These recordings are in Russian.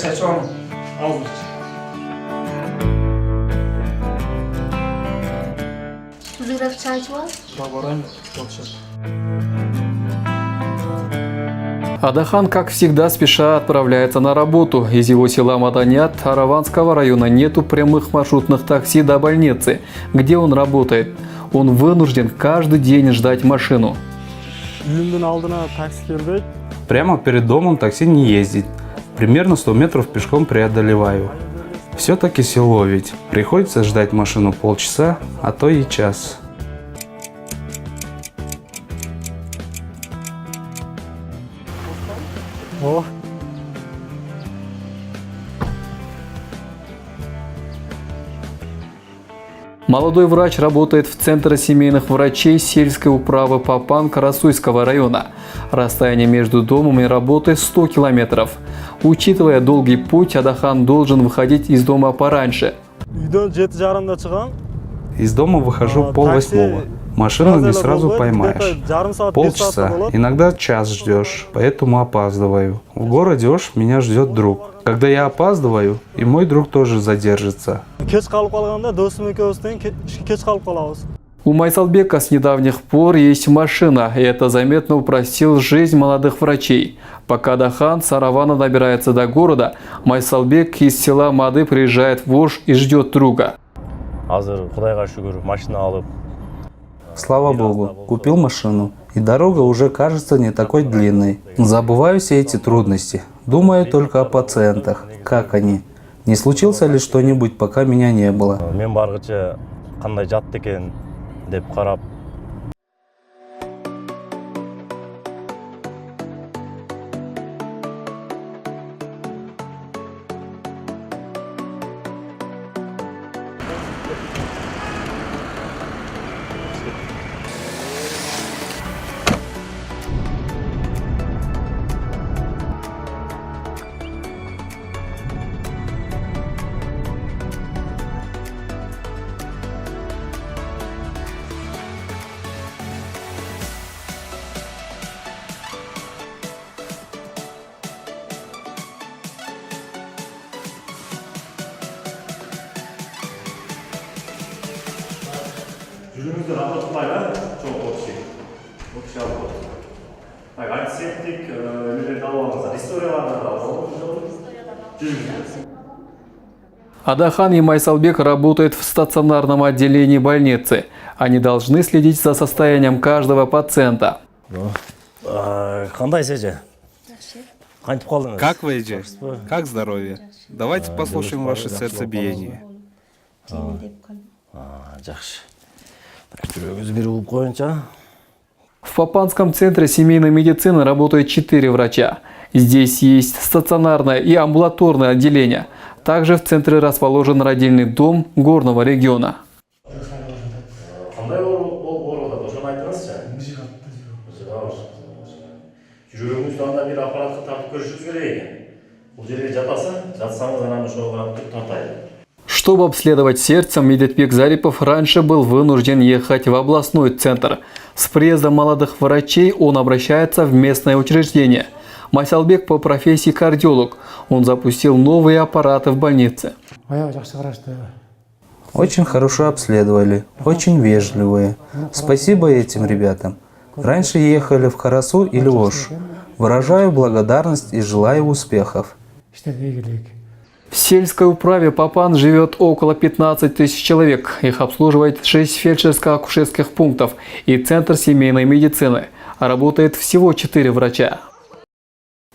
чай 좀 алып. Тузырак чай чуал? Бабарайм, вообще. Адахан, как всегда, спеша отправляется на работу. Из его села Маданьят Араванского района нету прямых маршрутных такси до больницы, где он работает. Он вынужден каждый день ждать машину. Прямо перед домом такси не ездит. Примерно 100 метров пешком преодолеваю. Все-таки село ведь. Приходится ждать машину полчаса, а то и час. О. Молодой врач работает в Центре семейных врачей сельской управы Папан Карасуйского района. Расстояние между домом и работой 100 километров. Учитывая долгий путь, Адахан должен выходить из дома пораньше. Из дома выхожу 7:30. Машину не сразу поймаешь. Полчаса, иногда час ждешь, поэтому опаздываю. В городе Ош меня ждет друг. Когда я опаздываю, и мой друг тоже задержится. У Майсалбека с недавних пор есть машина, и это заметно упростило жизнь молодых врачей. Пока Адахан с Аравана добирается до города, Майсалбек из села Мады приезжает в Ош и ждет друга. Слава Богу, купил машину, и дорога уже кажется не такой длинной. Забываю все эти трудности. Думаю только о пациентах. Как они? Не случилось ли что-нибудь, пока меня не было? Жүріңіздер ақтатпайла, жоқ оқши. Оқши алып қойды. Так, антисептик, үйлерді алуыңыздар. Историялардан алып жүріңіздер. Адахан и Майсалбек работают в стационарном отделении больницы. Они должны следить за состоянием каждого пациента. Как вы, Эджи? Как здоровье? Давайте послушаем ваше сердцебиение. В Папанском центре семейной медицины работают 4 врача. Здесь есть стационарное и амбулаторное отделение. Также в центре расположен родильный дом горного региона. Чтобы обследовать сердце, Медетбек Зарипов раньше был вынужден ехать в областной центр. С приездом молодых врачей он обращается в местное учреждение. Майсалбек по профессии кардиолог. Он запустил новые аппараты в больнице. Очень хорошо обследовали, очень вежливые. Спасибо этим ребятам. Раньше ехали в Карасу или Ош. Выражаю благодарность и желаю успехов. В сельской управе Папан живет около 15 тысяч человек. Их обслуживает 6 фельдшерско-акушерских пунктов и Центр семейной медицины. Работает всего 4 врача.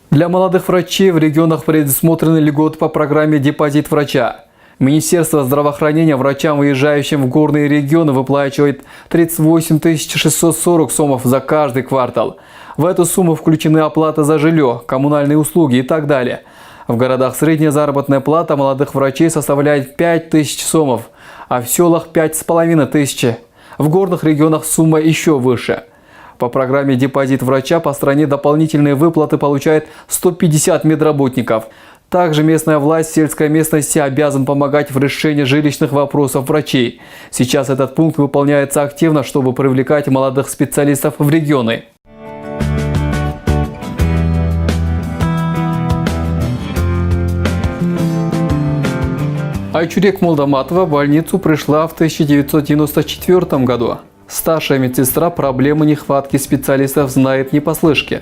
Для молодых врачей в регионах предусмотрены льготы по программе «Депозит врача». Министерство здравоохранения врачам, выезжающим в горные регионы, выплачивает 38 640 сомов за каждый квартал. В эту сумму включены оплата за жилье, коммунальные услуги и так далее. В городах средняя заработная плата молодых врачей составляет 5000 сомов, а в селах 5500. В горных регионах сумма еще выше. По программе «Депозит врача» по стране дополнительные выплаты получает 150 медработников. Также местная власть в сельской местности обязан помогать в решении жилищных вопросов врачей. Сейчас этот пункт выполняется активно, чтобы привлекать молодых специалистов в регионы. Айчурек Молдаматова в больницу пришла в 1994 году. Старшая медсестра проблемы нехватки специалистов знает не послышке.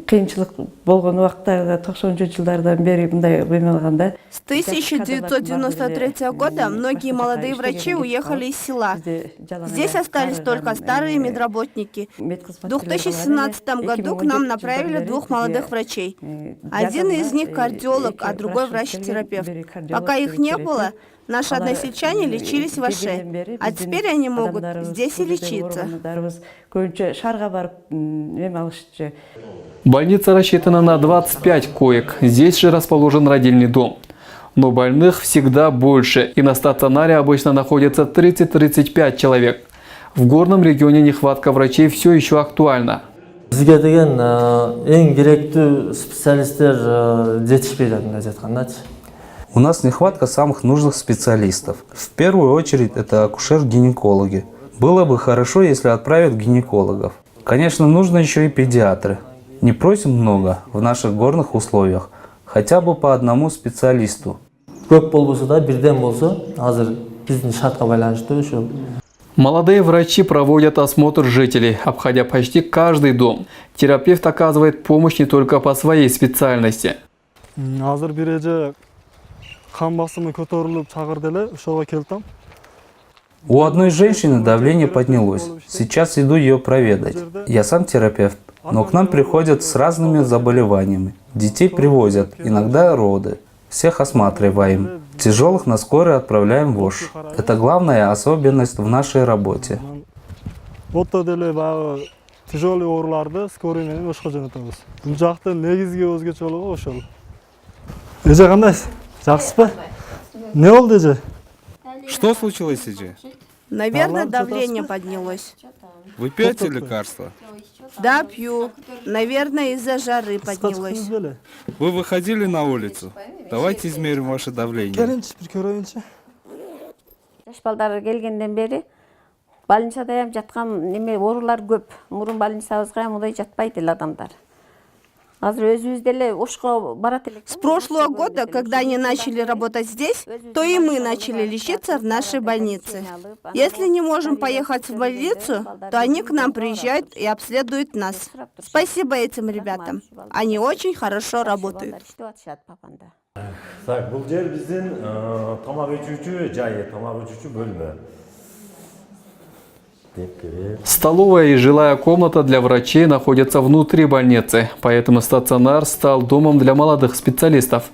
Кыйынчылык болгон убакта 90 жылдардан бери мындай эме кылганда. С 1993 года многие молодые врачи уехали из села. Здесь остались только старые медработники. В 2017 году к нам направили 2 молодых врачей. Один из них кардиолог, а другой врач-терапевт. Пока их не было, наши односельчане лечились в Аше, а теперь они могут здесь и лечиться. Больница рассчитана на 25 коек. Здесь же расположен родильный дом. Но больных всегда больше, и на стационаре обычно находится 30-35 человек. В горном регионе нехватка врачей все еще актуальна. Бизге деген эң керектүү специалисттер жетишпей жатат жаткандачы. У нас нехватка самых нужных специалистов. В первую очередь это акушер-гинекологи. Было бы хорошо, если отправят гинекологов. Конечно, нужно еще и педиатры. Не просим много в наших горных условиях, хотя бы по одному специалисту. Көп болбосо да бирден болсо, азыр биздин шартка байланыштуу ошо. Молодые врачи проводят осмотр жителей, обходя почти каждый дом. Терапевт оказывает помощь не только по своей специальности. Азыр бир эже кан басымы көтөрүлүп чакырды эле, ошого келдим. У одной женщины давление поднялось. Сейчас иду ее проведать. Я сам терапевт, но к нам приходят с разными заболеваниями. Детей привозят, иногда роды. Всех осматриваем. Тяжелых на скорой отправляем в ОШ. Это главная особенность в нашей работе. Тяжелые ооруларды скорый менен ошко жөнөтөбүз. Бул жактын негизги өзгөчөлүгү ошол. Эже кандай? Жакшысызбы? Не болду эже? Что случилось, Эдже? Наверное, давление поднялось. Вы пьете лекарства? Да, пью. Наверное, из-за жары поднялось. Вы выходили на улицу? Давайте измерим ваше давление. Жаш балдар келгенден бери больницада ham жаткан неме оорулар көп. Мурун больницабызга мындай жатпайт эле адамдар. Азыр өзүбүз деле ошко барат элек. С прошлого года, когда они начали работать здесь, то и мы начали лечиться в нашей больнице. Если не можем поехать в больницу, то они к нам приезжают и обследуют нас. Спасибо этим ребятам. Они очень хорошо работают. Так, бул жер биздин тамак ичүүчү жайы, тамак ичүүчү бөлмө. Столовая и жилая комната для врачей находятся внутри больницы, поэтому стационар стал домом для молодых специалистов.